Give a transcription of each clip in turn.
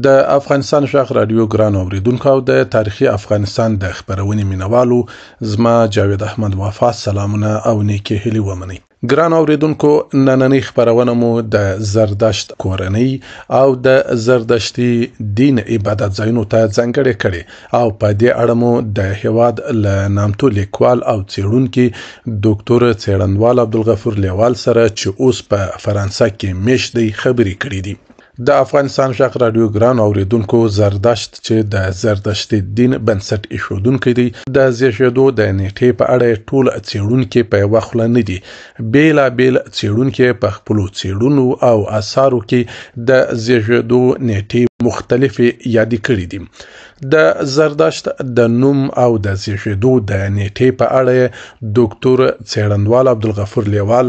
د افغانستان شاخ رادیو ګران اوریدونکو او د تاریخي افغانستان د خبرونې مینوالو زما جاوید احمد وفا سلامونه او نیکی هیلې ومني. ګران اوریدونکو نننۍ خبرونه مو د زردشت کورنۍ او د زردشتي دین عبادت ځایونو ته ځانګړې کړي او په دې اړه مو د هیواد له نامتو لیکوال او څېړونکي ډاکټر څېړنوال عبدالغفور لیوال سره چې اوس په فرانسه کې میشت دی خبرې کړې دي. د افغانستان شاخ رادیو ګران اوریدونکو زردشت چې د زردشتي دین بنسټ ایښودونکی دی د زیږیدو د نیټې په اړه ټول څېړونکي په یوه خوله نه دي. بیلابیل څېړونکي په خپلو څېړنو او اثارو کې د زیږیدو نیټې مختلفې یادې کړې دي. د زردشت د نوم او د زیږیدو د نیټې په اړه ډاکټر څېړنوال عبدالغفور لیوال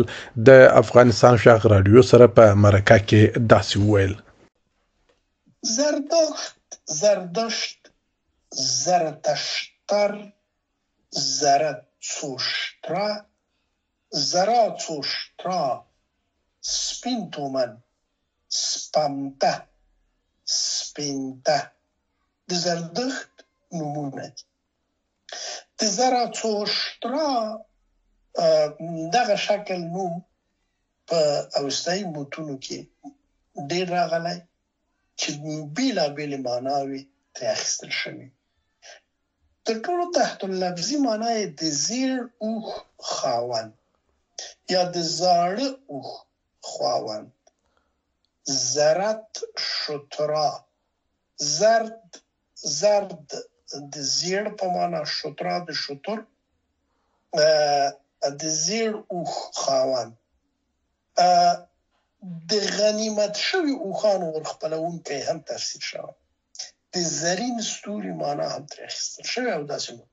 د افغانستان شاخ رادیو سره په مرکه کې داسې وویل: زردشت، زرتشتر، زرتشترا، زراتشترا، سپین تومن، سپمته، سپینته د زردشت نومونه دي. د زراتشترا دغه شکل نوم په اوستایي متونو کې ډیر راغلی چې بیلابیلې معناوې ترې اخیستل شوي. تر ټولو تحت اللفظي معنا یې د زیړ اوښ خاوند یا د زاړه اوښ خاوند. زرت شترا، زرد د زیړ په معنا، شترا د شتر، د زیړ اوښ خاوند. د غنیمت شوي اوښانو ورخپلونکی هم تفسیر شوی. د زرین ستوري معنا هم ترې اخیستل شوی او داسې نور.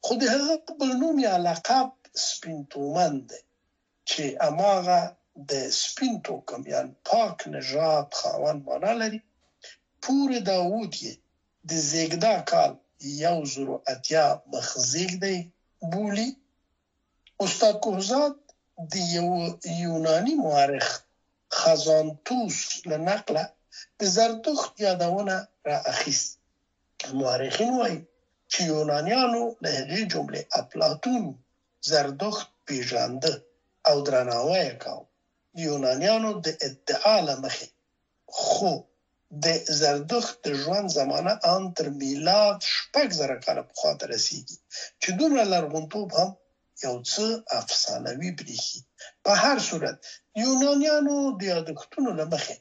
خو د هغه بل نوم یا لقب سپین تومن دی چې هماغه د سپین توکم یا پاک نژاد خاوند معنا لري. پور داوود یې د زیږدا کال 1080 مخ زیږدی بولي. استاد کوهزاد د یونانی مورخ خزانتوس له نقله د زردشت یادونه را اخیست. مورخین وایي چې یونانیانو له هغې جملې افلاطون زردشت پیژانده او درناوی یې کاوه. یونانیانو د ادعا له مخې خو د زردشت د ژوند زمانه ان تر میلاد 6000 کاله پخوا ته رسیږي چې دومره لرغونتوب هم یو څه افسانوي بریښي. په هر صورت یونانیانو د یادښتونو له مخې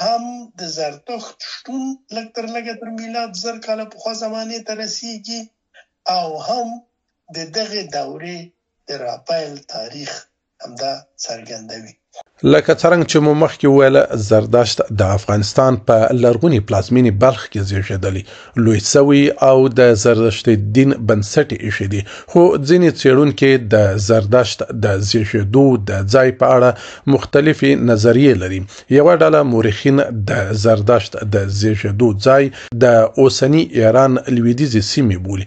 هم د زردشت شتون لږ تر لږه تر میلاد 1000 کاله پخوا زمانې ته رسیږي او هم د دغې دورې د راپیل تاریخ همدا څرګندوي. لکه څرنګه چې مو مخکې وویل، زردشت د افغانستان په لرغوني پلازمېنې بلخ کې زیږېدلی، لوی سوی او د زردشتي دین بنسټ ایښی دی. خو ځینې څېړونکي د زردشت د زیږېدو د ځای په اړه مختلفې نظریې لري. یوه ډله مورخین د زردشت د زیږېدو ځای د اوسني ایران لویدیځې سیمې بولي.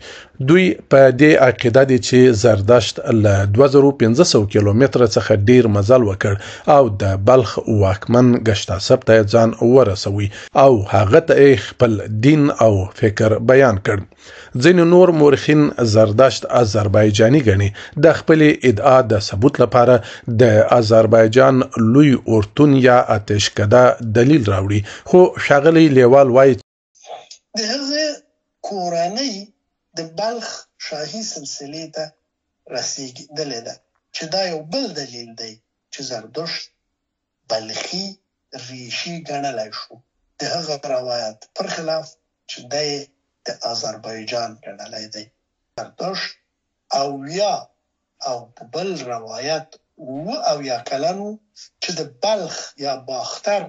دوی په دې عقیده دي چې زردشت له 2500 کیلومتره څخه ډیر مزل وکړ او د بلخ واکمن ګشتاسب ته ځان ورسوي او هغه ته خپل دین او فکر بیان کړ. ځینې نور مورخین زردشت آذربایجاني ګڼي. د خپل ادعا د ثبوت لپاره د آذربایجان لوی اورتون یا آتشکده دلیل راوړي. خو ښاغلی لیوال وایي د هغه کورنۍ د بلخ شاهي سلسلې ته رسیدلې ده چې دا یو بل دلیل دی چې زردشت بلخي ریشي ګڼلی شو د هغه روایت پر خلاف چې دی د آذربایجان ګڼلی دی. زردشت اویا او په بل روایت 70 کلن و چې د بلخ یا باختر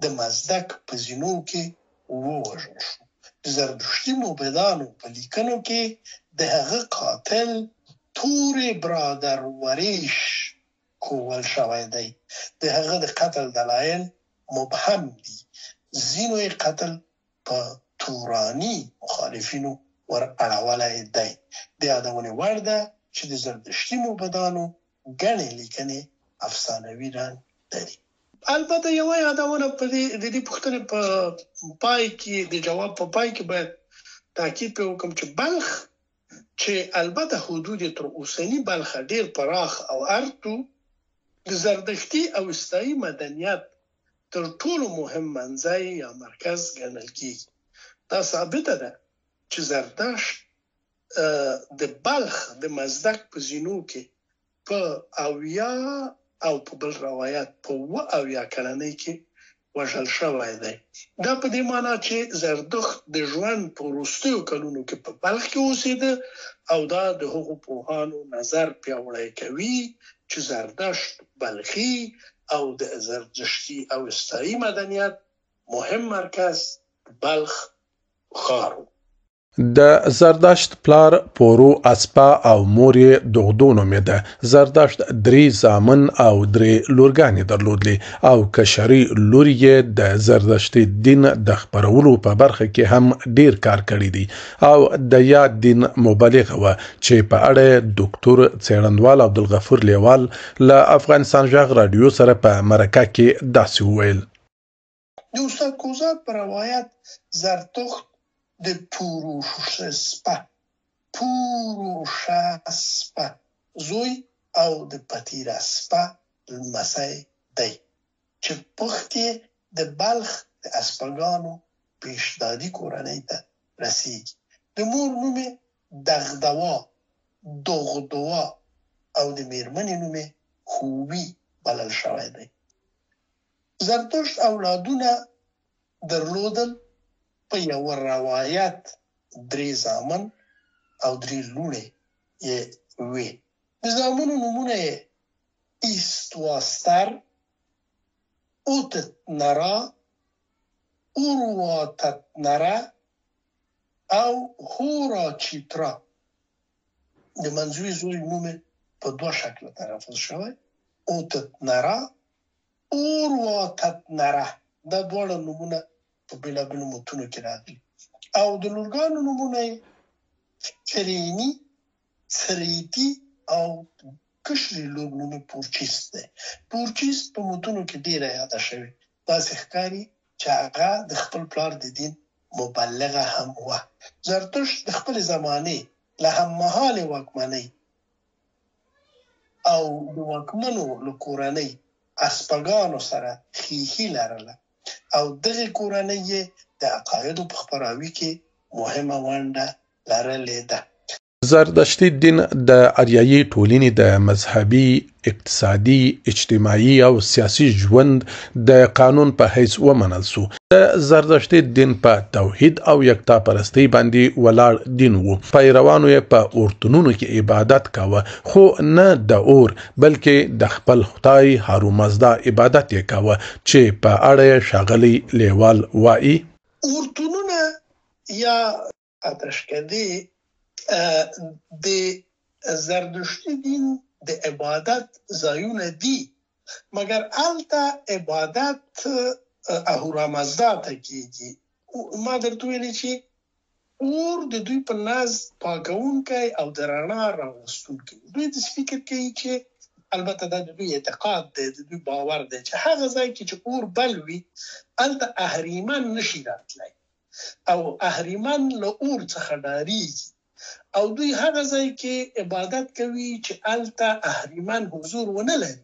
د مزدک په زینو کې ووژل شو. د زردشتي موبدانو په لیکنو کې د هغه قاتل تورې برادر وریش کوول شوی دی. د هغه د قتل دلایل مبهم دي. ځینو یې قتل په تورانی مخالفینو ور اړولی دی. د یادونې وړ ده چې د زردشتي موبدانو ګڼې لیکنې افسانوي رنګ لري. البته یوه یادونه په دې پوښتنې په پای کې د جواب په پای کې باید تاکید پرې وکړم چې بلخ چې البته حدود تر اوسني بلخ ډیر پراخ او ارتو د زردشتي او استایي مدنیت تر ټولو مهم منځای یا مرکز ګڼل کیږي. دا ثابته ده چې زردشت د بلخ د مزدک په زینو کې په اویا او په بل روایت په 80 کلنۍ کې وژل شوی دی. دا په دې معنی چې زردشت د ژوند په وروستیو کلونو کې په بلخ کې اوسېده او دا د هغو پوهانو نظر پیاوړی کوي چې زردشت بلخي او د زردشتي او استایي مدنیت مهم مرکز بلخ ښار و. د زردشت پلار پورو اسپا او مور یې دغدو نومېده. زردشت 3 زامن او 3 لورګانې درلودلې او کشري لور یې د زردشتي دین د خپرولو په برخه کې هم ډیر کار کړی دی او د یاد دین مبلغه و چې په اړه ډاکټر څېړندوال عبدالغفور لیوال له افغانستان ژغ رادیو سره په مرکه کې داسې وویل: د استاد کوزات په روایت زردشت د پوروشسپه زوی او د پتیرسپه لمسی دی چې پخت د بلخ د اسپګانو پیشدادي کورنۍ ته رسیږي. د مور نوم دغدوا او د میرمنې نوم خوبي بلل شوی دی. زردشت اولادونه درلودل، په یو روایت 3 زامن او 3 لوڼې یې وې. د زامنو نومونه یې ایستواستر، اوتتنرا، اورواتتنرا او هوراچیترا. د منځوي زوی نوم په 2 شکله تلفظ شوی: اوتتنرا، اورواتتنرا. دا دواړه نومونه په بېلابېلو متونو کې راغلي. او د لورګانو نومونه یې چریني، څریتي او کشري لور نوم پورچیست دی. پورچیست په متونو کې ډیره یاده شوې. داسې ښکاري چې هغه د خپل پلار د دین مبلغه هم وه. زردشت د خپل زمانې له هممهالې واکمنۍ او د واکمنو له کورنۍ اسپګانو سره ښیښي لرله او دغه کورنۍ یې د عقایدو په خپراوي کې مهمه ونډه لرلې ده. زردشتي دین د اریایي ټولنې د مذهبي، اقتصادي، اجتماعي او سیاسي ژوند د قانون په حیث ومنل سو. د زردشتي دین په توحید او یکتا پرستی باندې ولاړ دین وو. پیروانو یې په اورتونونو کې عبادت کاوه، خو نه د اور بلکې د خپل خدای هارومزدا عبادت یې کاوه چې په اړه ښاغلی لیوال وایي: اورتونونه یا اتشکدې د زردشتي دین د عبادت ځایونه دي، مګر هلته عبادت اهورامزدا ته کیږي. ما درته ویلي چې اور د دوی په نزد پاکونکی او د رڼا راوستونکی. دوی داسې فکر کوي چې البته دا د دوی اعتقاد دی، د دوی باور دی چې هغه ځای کې چې اور بل وي هلته اهریمن نشي راتلی او اهریمن له اور څخه ډاریږي او دوی هغه ځای کې عبادت کوي چې هلته اهریمن حضور ونه لري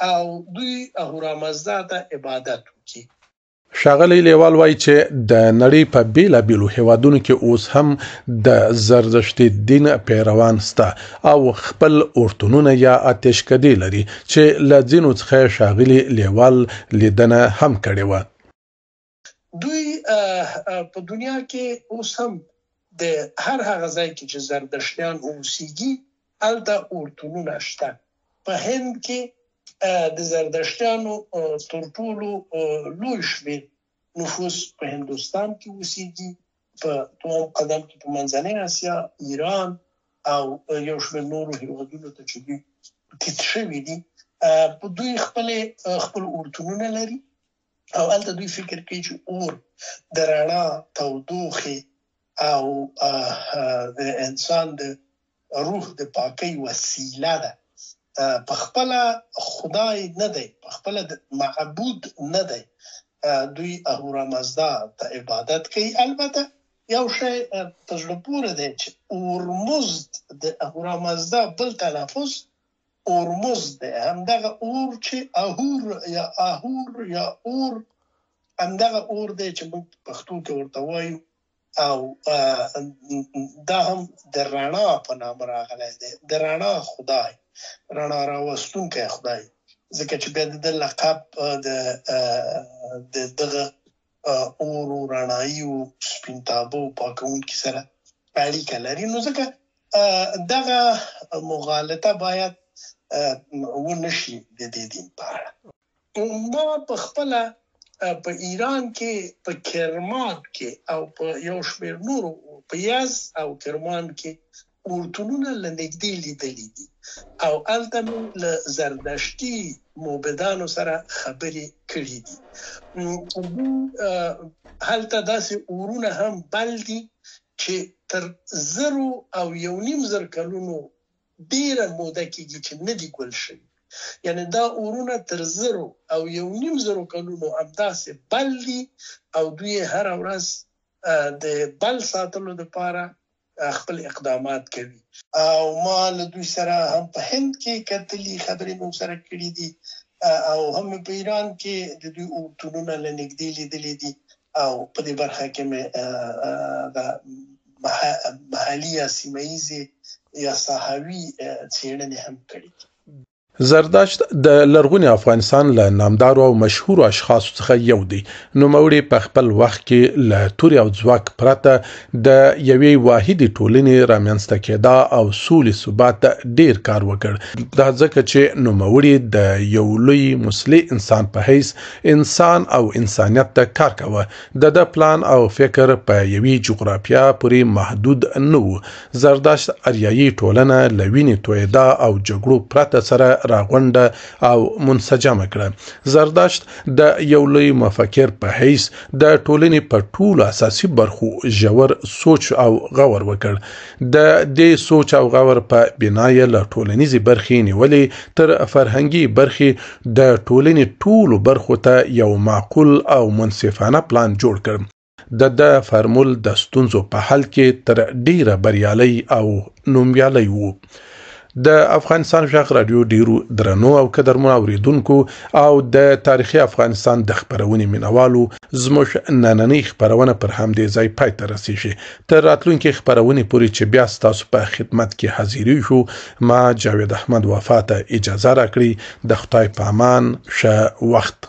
او دوی اهورامزدا ته عبادت وکړي. ښاغلی لیوال وایي چې د نړۍ په بیلابیلو هیوادونو کې اوس هم د زردشتي دین پیروان سته او خپل اورتونونه یا اتشکدې لري چې له ځینو څخه ښاغلي لیوال لیدنه هم کړې وه. دوی په دنیا کې اوس هم د هر هغه ځای کې چې زردشتیان اوسیږي هلته اورتونونه شته. په هند کې د زردشتیانو تر ټولو لوی شمېر نفوس په هندوستان کې اوسیږي، په دویم قدم کې په منځنۍ اسیا، ایران او یو شمېر نورو هېوادونو ته چې دوی تیت شوي دي. په دوی خپل اورتونونه لري او هلته دوی فکر کوي چې اور د رڼا، تودوخې او د انسان د روح د پاکۍ وسیله ده په خپل خدای نه دی، په خپل معبود نه دی، دوی اهورامزدا ته عبادت کوي. البته یو شی په زړه پورې دی چې اورمزد د اهورامزدا بل تلفظ اورمزد دی، همدغه اور چې اهور یا اور همدغه اور دی چې موږ پښتو کې ورته وایو، او دا هم د رڼا په نام راغلی دی، د رڼا خدای، رڼا راوستونکی خدای، ځکه چې بیا د لقب د دغه اور و رڼایي و سپین تابه و پاکونکي سره اړیکه لري. نو ځکه دغه مغالطه باید ونشي د دې دین په اړه. ما په خپله په ایران کې په کرمان کې او په یو شمېر نورو په یزد او کرمان کې اورتونونه له نږدې لیدلي دي، او هلته مې له زردشتي موبدانو سره خبرې کړي دي. هلته داسې اورونه هم بل دي چې تر 1,000 کلونو ډېره موده کېږي چې نه دي ګل شوي. یعنی دا اورونه تر 1,000 کلونو همداسې بل دي، او دوی هره ورځ د بل ساتلو لپاره خپل اقدامات کوي. او ما له دوی سره هم په هند کې کتلي، خبرې مو سره کړي دي، او هم په ایران کې د دوی اورتونونه له نږدې لیدلي دي، او په دې برخه کې مې محلي یا سیمه یا ساحوي څېړنې هم کړي. زردشت د لرغوني افغانستان له نامدارو او مشهورو اشخاصو څخه یو دی. نوموړي په خپل وخت کې له تورې او ځواک پرته د یوې واحدې ټولنې رامنځته کېدا او سولې ثبات ته ډیر کار وکړ. دا ځکه چې نوموړي د یو لوی مسلح انسان په حیث انسان او انسانیت ته کار کاوه. د پلان او فکر په یوې جغرافیا پورې محدود نه و. زردشت اریایي ټولنه له وینې تویېدا او جګړو پرته سره راغونډه او منسجمه کړه. زردشت د یو لوی مفکر په حیث د ټولنې په ټولو اساسي برخو ژور سوچ او غور وکړ. د دې سوچ او غور په بنا یې له ټولنیزې برخې نیولې تر فرهنګي برخې د ټولنې ټولو برخو ته یو معقول او منصفانه پلان جوړ کړ. د فرمول د ستونزو په حل کې تر ډیره بریالي او نومیالی وو. د افغانستان غږ رادیو ډیرو درنو او قدرمنو اوریدونکو او د تاریخي افغانستان د خبرونې مینوالو، زموږ نننۍ خبرونه پر همدې ځای پای ته رسیږي. تر راتلونکي خبرونې پورې چې بیا ستاسو په خدمت کې حاضریږو، ما جاوید احمد وفا ته اجازه راکړئ. د خدای په امان، ښه وخت.